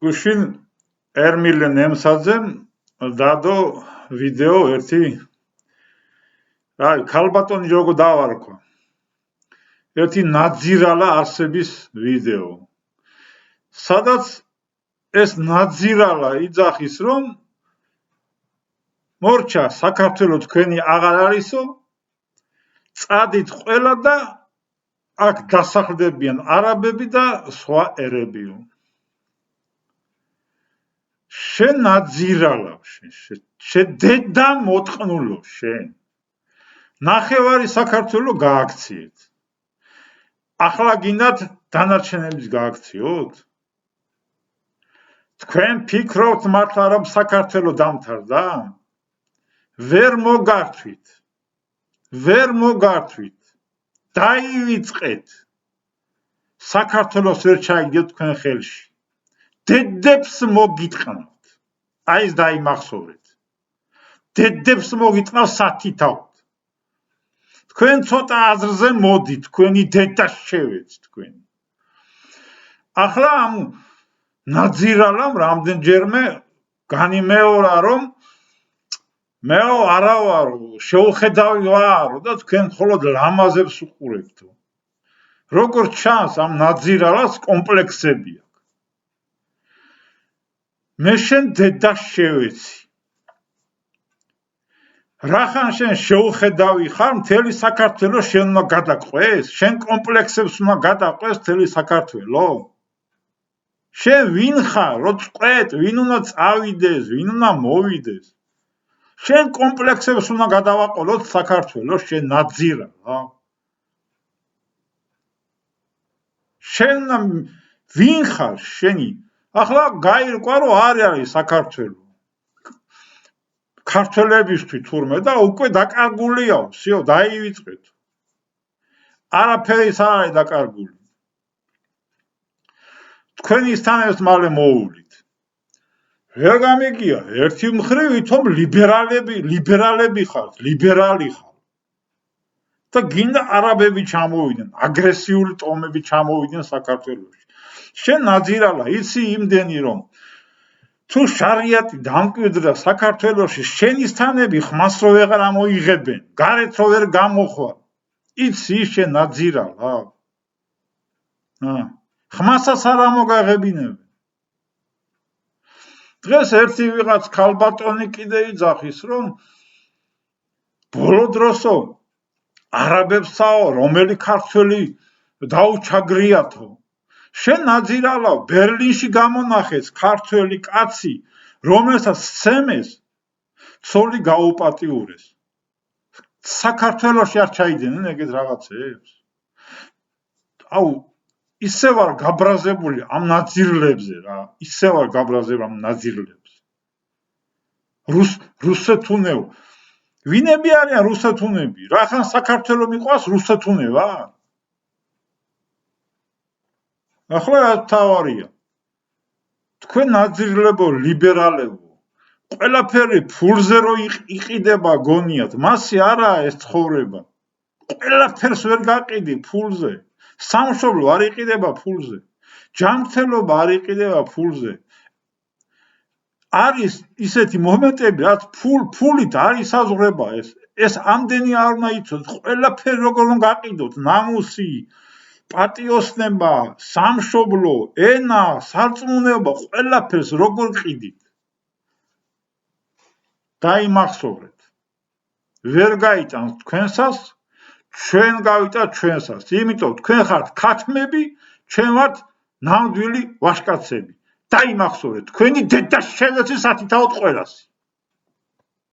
გუშინ ერმილე ნემსაძემ დადო ვიდეო ერთი ქალბატონი როგორ დავარქვა ერთი ნაძირალა არსების ვიდეო სადაც ეს ნაძირალა იძახის რომ მორჩა საქართველოს თქვენი აღარ არისო წადით ყველა და აქ დასახლდებიან არაბები და სხვა ერებიო შენ ნაძირალა შენ დედა მოტყნულო შენ ნახევარი საქართველო გააქციეთ ახლა გინდათ დანარჩენების გააქციოთ თქვენ ფიქრობთ მართლა რომ საქართველო დამთავრდა ვერ მოგართვით დაივიწყეთ საქართველოს ვერ ჩაიგდეთ თქვენ ხელში დედებს მოგიტყნავთ აი ეს დაიმახსოვრეთ დედებს მოგიტყნავთ სათითაოდ თქვენ ცოტა აზრზე მოდით თქვენი დედა შევეც თქვენ ახლა ამ ნაძირალამ რამდენჯერმე განიმეორა რომ მე არა ვარო შეუხედავი ვარო და თქვენ მხოლოდ ლამაზებს უყურებთო როგორ ჩანს ამ ნაძირალას კომპლექსები აქვს მე შენ დედა შევეცი რახან შენ შეუხედავი ხარ მთელი საქართველოს შენ უნდა გადაყვეს შენ კომპლექსებს უნდა გადაყვეს მთელი საქართველო შენ ვინ ხარ რო წყვეთ ვინ უნდა წავიდეს ვინ უნდა მოვიდეს შენ კომპლექსებს უნდა გადავაყოლოთ საქართველოს შენ ნაძირალა შენ ვინ ხარ შენი ახლა გაირკვა რომ არ არის საქართველო ქართველებისთვის თურმე და უკვე დაკარგულია всё დაივიწყეთ არაფერი არ არის დაკარგული თქვენ ისთანებს მალე მოუვლით ვერ გამიგია ერთი მხრივ ვითომ ლიბერალები ხართ ლიბერალი ხარ და გინდა არაბები ჩამოვიდნენ აგრესიული ტომები ჩამოვიდნენ საქართველოში შენ ნაძირალა იცი იმდენი რომ თუ შარიატი დამკვიდრდა საქართველოში შენისთანები ხმას რო ვეღარ ამოიღებენ გარეთ რო ვერ გამოხვალ იცი შენ ნაძირალა ხმასაც არ ამოგაღებინებენ დღეს ერთი ვიღაც ქალბატონი კიდე იძახის რომ ბოლო დროსო არაბებსაო რომელი ქართველი დაუჩაგრიათო შენ ნაძირალა ბერლინში გამონახეს ქართველი კაცი რომელსაც სცემეს ცოლი გაუპატიურეს საქართველოში არ ჩაიდნენ ეგეთ რაღაცებს აუ ისე ვარ გაბრაზებული ამ ნაძირლებზე რა ისე ვარ გაბრაზებული ამ ნაძირლებზე რუსეთუნევ ვინები არიან რუსეთუნები რახან საქართველო მიყვას რუსეთუნე ვარ ახლა რა თავარია თქვენ ნაძირლებო ლიბერალებო ყველაფერი ფულზე რო იყიდება გონიათ მასე არაა ეს ცხოვრება ყველაფერს ვერ გაყიდი ფულზე სამშობლო არ იყიდება ფულზე ჯანმრთელობა არ იყიდება ფულზე არის ისეთი მომენტები რაც ფულით არ ისაზღვრება ეს ამდენი არ უნდა იცოდეთ ყველაფერი როგორ უნდა გაყიდოთ ნამუსი პატიოსნება სამშობლო ენა სარწმუნოება ყველაფერს როგორ ყიდით დაიმახსოვრეთ ვერ გაიტანს თქვენსას ჩვენ გავიტანთ ჩვენსას იმიტომ თქვენ ხართ ქათმები ჩვენ ვართ ნამდვილი ვაჟკაცები დაიმახსოვრეთ თქვენი დედა შევეცი სათითაოდ ყველას